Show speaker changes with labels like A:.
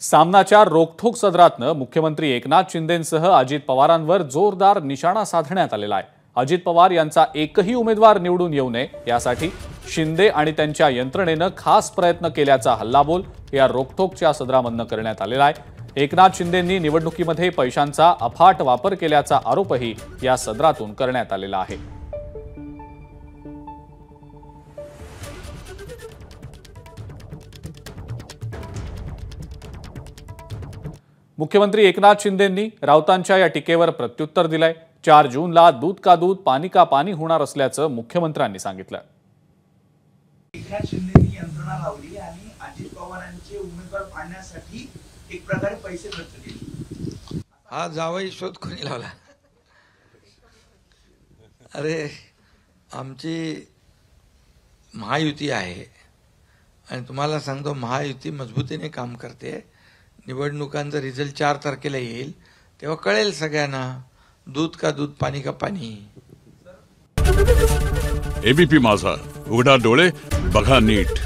A: सामनाच्या रोखठोक सदरातनं मुख्यमंत्री एकनाथ शिंदेंसह अजित पवारांवर जोरदार निशाणा साधण्यात आलेला आहे। अजित पवार यांचा एकही उमेदवार निवडून येऊ नये यासाठी शिंदे आणि त्यांच्या यंत्रणेनं खास प्रयत्न केल्याचा हल्लाबोल या रोखठोकच्या सदरामधनं करण्यात आलेला आहे। एकनाथ शिंदेंनी निवडणुकीमध्ये पैशांचा अफाट वापर केल्याचा आरोपही या सदरातून करण्यात आलेला आहे। मुख्यमंत्री एकनाथ शिंदेंनी राऊतांच्या या टीकेवर प्रत्युत्तर दिलंय। 4 जूनला दूध का दूध पानी का पानी होणार असल्याचं मुख्यमंत्र्यांनी सांगितलं।
B: एकनाथ शिंदेंनी यंत्रणा लावली आणि अजित पवारांचे उमेदवार पाडण्यासाठी एक प्रकारे पैसे खर्च केले।
C: हा जावई शोध कोणी लावला? अरे आमची महायुती आहे आणि तुम्हाला सांगतो महायुती मजबूतीने काम करते। निवडणुकांचा रिझल्ट 4 तारखेला येईल तेव्हा कळेल सगळ्यांना दूध का दूध पानी का पानी।
D: एबीपी माझा, उघडा डोळे बघा नीट।